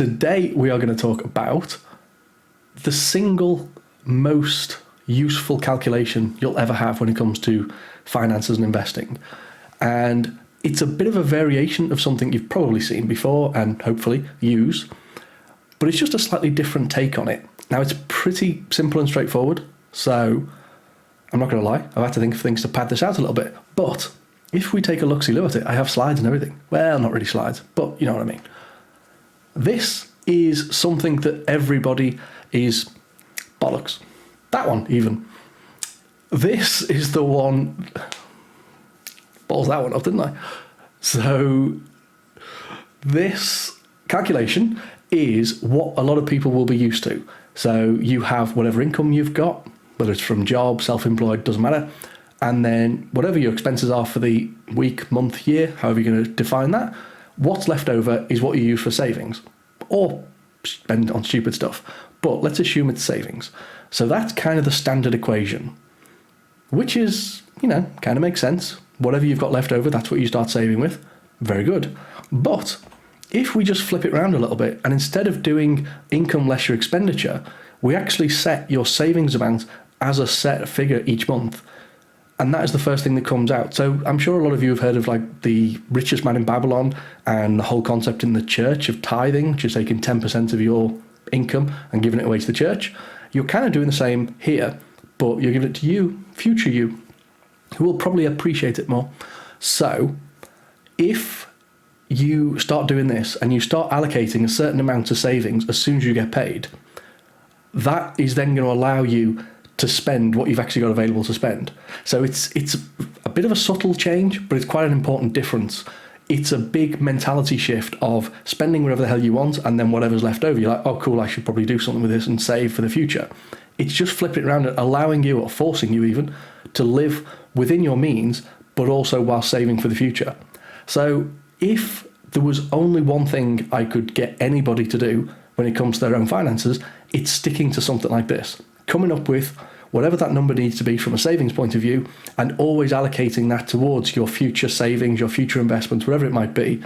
Today we are going to talk about the single most useful calculation you'll ever have when it comes to finances and investing. And it's a bit of a variation of something you've probably seen before and hopefully use, but it's just a slightly different take on it. Now, it's pretty simple and straightforward, so I'm not going to lie, I've had to think of things to pad this out a little bit. But if we take a look-see-loo at it, I have slides and everything. Well, not really slides, but you know what I mean. This is something that everybody is bollocks. That one, even. This is the one... Balls that one up, didn't I? So this calculation is what a lot of people will be used to. So you have whatever income you've got, whether it's from job, self-employed, doesn't matter. And then whatever your expenses are for the week, month, year, however you're going to define that, what's left over is what you use for savings or spend on stupid stuff. But let's assume it's savings. So that's kind of the standard equation, which is, kind of makes sense. Whatever you've got left over, that's what you start saving with. Very good. But if we just flip it around a little bit, and instead of doing income less your expenditure, we actually set your savings amount as a set figure each month. And that is the first thing that comes out. So I'm sure a lot of you have heard of like the richest man in Babylon and the whole concept in the church of tithing, which is taking 10% of your income and giving it away to the church. You're kind of doing the same here, but you're giving it to you, future you, who will probably appreciate it more. So if you start doing this and you start allocating a certain amount to savings as soon as you get paid, that is then going to allow you to spend what you've actually got available to spend. So it's a bit of a subtle change, but it's quite an important difference. It's a big mentality shift of spending whatever the hell you want, and then whatever's left over, you're like, oh cool, I should probably do something with this and save for the future. It's just flipping it around and allowing you, or forcing you even, to live within your means, but also while saving for the future. So if there was only one thing I could get anybody to do when it comes to their own finances, it's sticking to something like this. Coming up with whatever that number needs to be from a savings point of view, and always allocating that towards your future savings, your future investments, whatever it might be,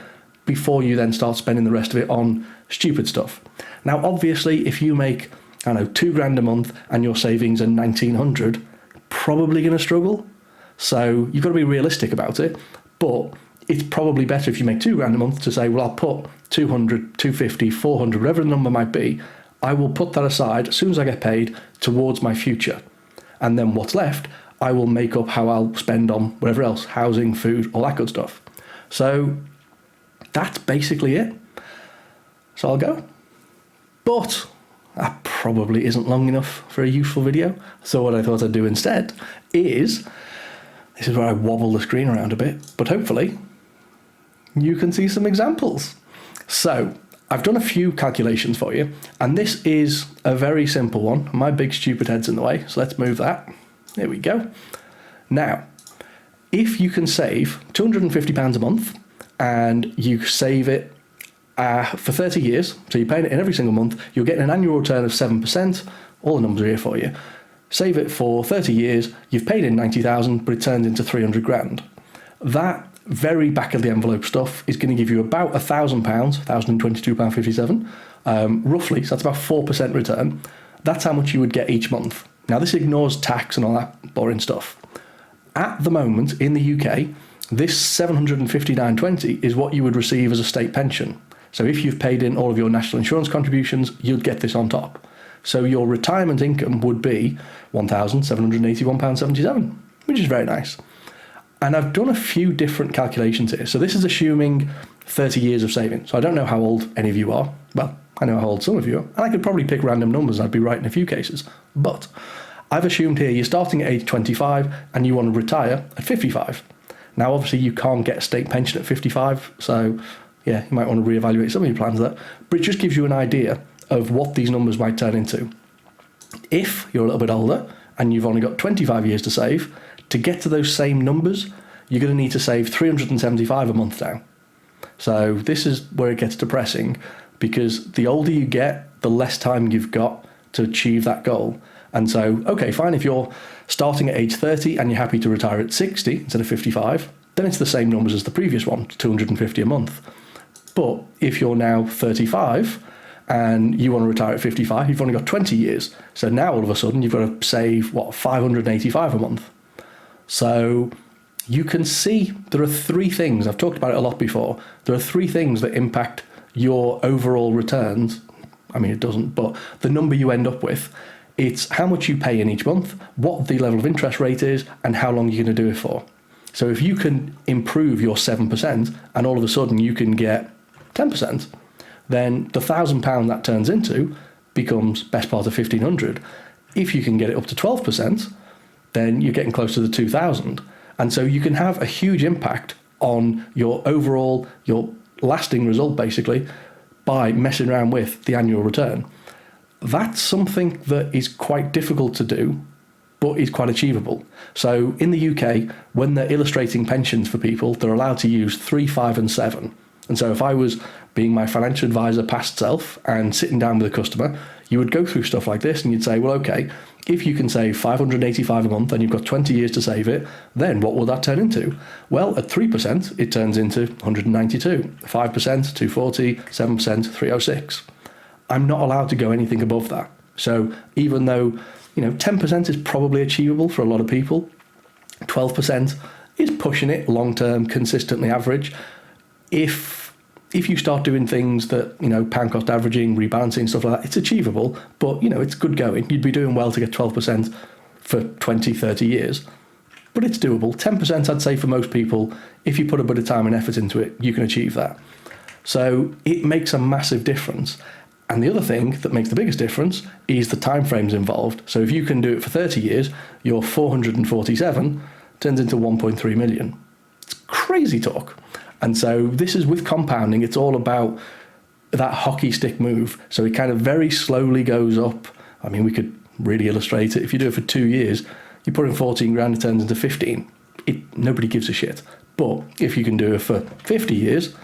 before you then start spending the rest of it on stupid stuff. Now, obviously, if you make, $2,000 a month and your savings are 1,900, probably going to struggle. So you've got to be realistic about it, but it's probably better if you make $2,000 a month to say, well, I'll put 200, 250, 400, whatever the number might be. I will put that aside as soon as I get paid towards my future. And then what's left, I will make up how I'll spend on whatever else, housing, food, all that good stuff. So that's basically it. So I'll go. But that probably isn't long enough for a useful video. So what I thought I'd do instead is, this is where I wobble the screen around a bit, but hopefully you can see some examples. So I've done a few calculations for you, and this is a very simple one. My big stupid head's in the way, so let's move that. There we go. Now, if you can save £250 a month, and you save it for 30 years, so you're paying it in every single month, you're getting an annual return of 7%. All the numbers are here for you. Save it for 30 years, you've paid in 90,000, but it turns into 300 grand. That very back of the envelope stuff is going to give you about £1,000, £1,022.57, roughly, so that's about 4% return. That's how much you would get each month. Now, this ignores tax and all that boring stuff. At the moment, in the UK, this £759.20 is what you would receive as a state pension. So if you've paid in all of your national insurance contributions, you'd get this on top. So your retirement income would be £1,781.77, which is very nice. And I've done a few different calculations here. So this is assuming 30 years of saving. So I don't know how old any of you are. Well, I know how old some of you are. And I could probably pick random numbers and I'd be right in a few cases. But I've assumed here you're starting at age 25 and you want to retire at 55. Now, obviously, you can't get a state pension at 55. So, yeah, you might want to reevaluate some of your plans there. But it just gives you an idea of what these numbers might turn into. If you're a little bit older and you've only got 25 years to save, to get to those same numbers, you're going to need to save $375 a month now. So this is where it gets depressing, because the older you get, the less time you've got to achieve that goal. And so, okay, fine, if you're starting at age 30 and you're happy to retire at 60 instead of 55, then it's the same numbers as the previous one, $250 a month. But if you're now 35 and you want to retire at 55, you've only got 20 years. So now all of a sudden you've got to save, 585 a month. So you can see there are three things, I've talked about it a lot before, there are three things that impact your overall returns. I mean, it doesn't, but the number you end up with, it's how much you pay in each month, what the level of interest rate is, and how long you're going to do it for. So if you can improve your 7% and all of a sudden you can get 10%, then the £1,000 that turns into becomes best part of 1,500. If you can get it up to 12%, then you're getting close to the 2,000. And so you can have a huge impact on your overall, your lasting result basically, by messing around with the annual return. That's something that is quite difficult to do, but is quite achievable. So in the UK, when they're illustrating pensions for people, they're allowed to use 3, 5 and 7. And so if I was being my financial advisor past self and sitting down with a customer, you would go through stuff like this and you'd say, well, okay, if you can save 585 a month and you've got 20 years to save it, then what will that turn into? Well, at 3%, it turns into 192, 5%, 240, 7%, 306. I'm not allowed to go anything above that. So even though, 10% is probably achievable for a lot of people, 12% is pushing it long-term, consistently average. If you start doing things that, pound cost averaging, rebalancing, stuff like that, it's achievable, but, it's good going. You'd be doing well to get 12% for 20, 30 years. But it's doable. 10%, I'd say, for most people, if you put a bit of time and effort into it, you can achieve that. So it makes a massive difference. And the other thing that makes the biggest difference is the timeframes involved. So if you can do it for 30 years, your 447 turns into 1.3 million. It's crazy talk. And so this is with compounding, it's all about that hockey stick move. So it kind of very slowly goes up. I mean, we could really illustrate it. If you do it for 2 years, you put in 14 grand, it turns into 15. Nobody gives a shit. But if you can do it for 50 years,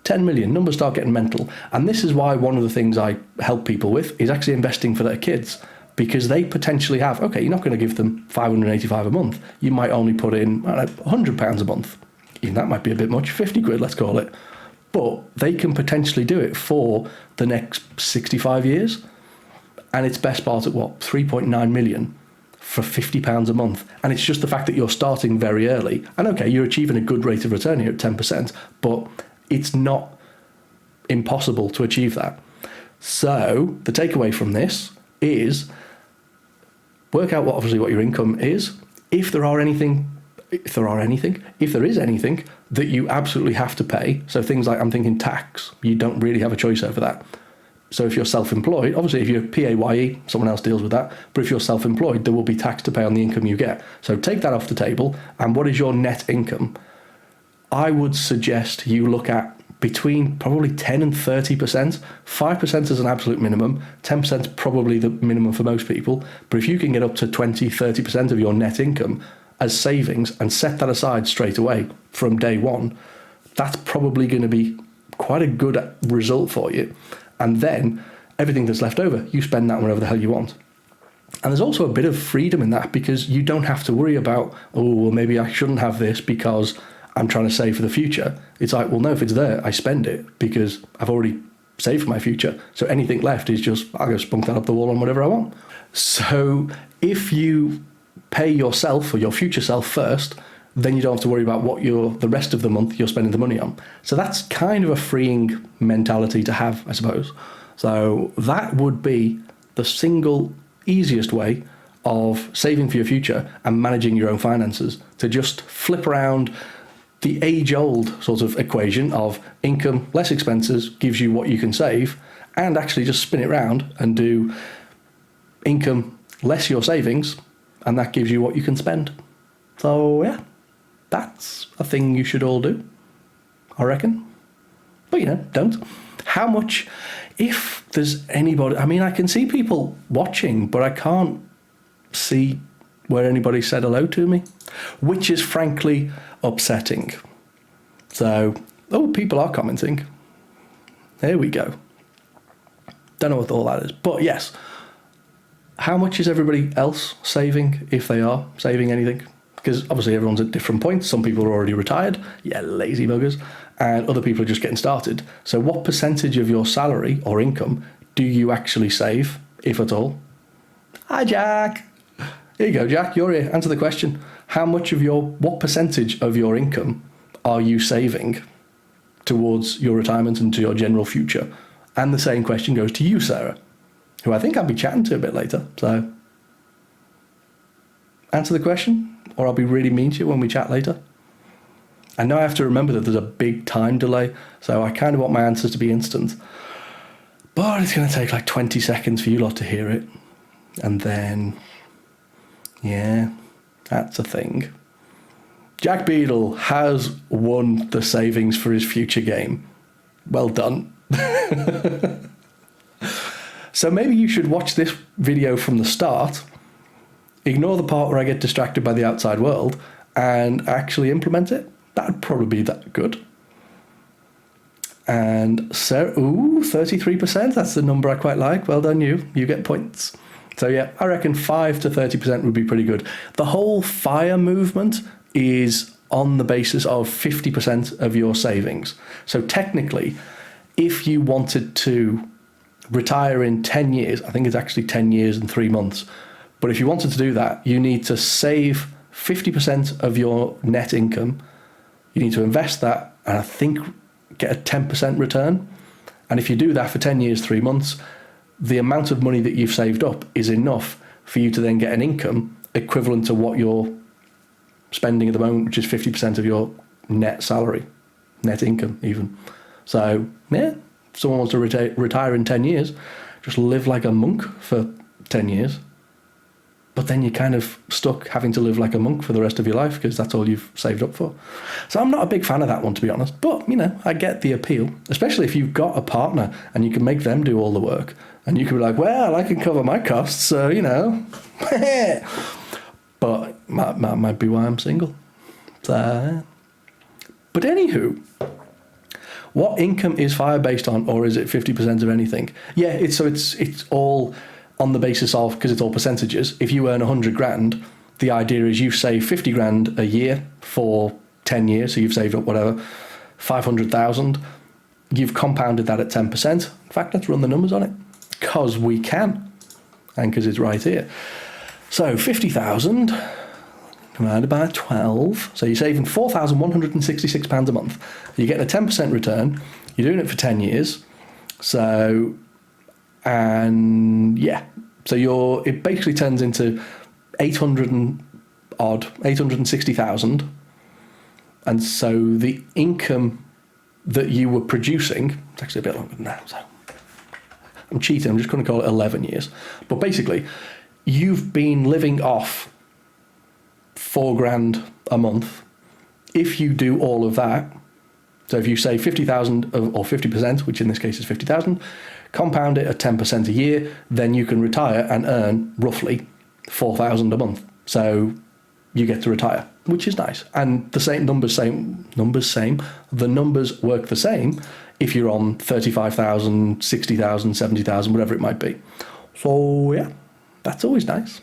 10 million, numbers start getting mental. And this is why one of the things I help people with is actually investing for their kids, because they potentially have, okay, you're not going to give them 585 a month. You might only put in £100 a month. Even that might be a bit much, 50 quid, let's call it. But they can potentially do it for the next 65 years. And it's best part at 3.9 million for £50 a month. And it's just the fact that you're starting very early. And okay, you're achieving a good rate of return here at 10%, but it's not impossible to achieve that. So the takeaway from this is work out what your income is. If there is anything that you absolutely have to pay, so things like, I'm thinking tax, you don't really have a choice over that. So if you're self-employed, obviously if you're PAYE, someone else deals with that, but if you're self-employed, there will be tax to pay on the income you get. So take that off the table, and what is your net income? I would suggest you look at between probably 10 and 30%. 5% is an absolute minimum. 10% is probably the minimum for most people. But if you can get up to 20, 30% of your net income as savings and set that aside straight away from day one, that's probably going to be quite a good result for you. And then everything that's left over, you spend that wherever the hell you want. And there's also a bit of freedom in that, because you don't have to worry about, maybe I shouldn't have this because I'm trying to save for the future. It's like, well, no, if it's there, I spend it because I've already saved for my future. So anything left is just, I'll go spunk that up the wall on whatever I want. So if you pay yourself or your future self first, then you don't have to worry about what the rest of the month you're spending the money on. So that's kind of a freeing mentality to have, I suppose. So that would be the single easiest way of saving for your future and managing your own finances, to just flip around the age-old sort of equation of income less expenses gives you what you can save, and actually just spin it around and do income less your savings, and that gives you what you can spend. So yeah, that's a thing you should all do, I reckon. But don't. How much, if there's anybody, I mean, I can see people watching, but I can't see where anybody said hello to me, which is frankly upsetting. So, people are commenting. There we go. Don't know what all that is, but yes. How much is everybody else saving, if they are saving anything? Because obviously everyone's at different points. Some people are already retired. Yeah, lazy buggers. and other people are just getting started. So what percentage of your salary or income do you actually save, if at all? Hi, Jack. Here you go, Jack. You're here. Answer the question. What percentage of your income are you saving towards your retirement and to your general future? And the same question goes to you, Sarah, who I think I'll be chatting to a bit later. So answer the question, or I'll be really mean to you when we chat later. I know I have to remember that there's a big time delay, so I kind of want my answers to be instant. But it's going to take like 20 seconds for you lot to hear it. And then, yeah, that's a thing. Jack Beadle has won the savings for his future game. Well done. So maybe you should watch this video from the start, ignore the part where I get distracted by the outside world, and actually implement it. That'd probably be that good. And Sarah, 33%. That's the number I quite like. Well done, you. You get points. So yeah, I reckon 5 to 30% would be pretty good. The whole FIRE movement is on the basis of 50% of your savings. So technically, if you wanted to retire in 10 years, I think it's actually 10 years and 3 months, but if you wanted to do that, you need to save 50% of your net income. You need to invest that, and I think get a 10% return. And if you do that for 10 years, 3 months, the amount of money that you've saved up is enough for you to then get an income equivalent to what you're spending at the moment, which is 50% of your net salary, net income even. So, yeah, if someone wants to retire in 10 years, just live like a monk for 10 years. But then you're kind of stuck having to live like a monk for the rest of your life because that's all you've saved up for. So I'm not a big fan of that one, to be honest. But, I get the appeal, especially if you've got a partner and you can make them do all the work. And you can be like, well, I can cover my costs, so, But that might be why I'm single. So, but anywho, what income is FIRE based on, or is it 50% of anything? Yeah, it's all on the basis of, because it's all percentages. If you earn 100 grand, the idea is you save 50 grand a year for 10 years, so you've saved up whatever, 500,000. You've compounded that at 10%. In fact, let's run the numbers on it, because we can, and because it's right here. So 50,000 divided by 12. So you're saving £4,166 a month. You're getting a 10% return. You're doing it for 10 years. So, and yeah. So it basically turns into 860,000. And so the income that you were producing, it's actually a bit longer than that. So I'm cheating. I'm just going to call it 11 years. But basically, you've been living off £4,000 a month. If you do all of that, so if you save 50,000 or 50%, which in this case is 50,000, compound it at 10% a year, then you can retire and earn roughly 4,000 a month. So you get to retire, which is nice. And the same numbers, the numbers work the same if you're on 35,000, 60,000, 70,000, whatever it might be. So yeah, that's always nice.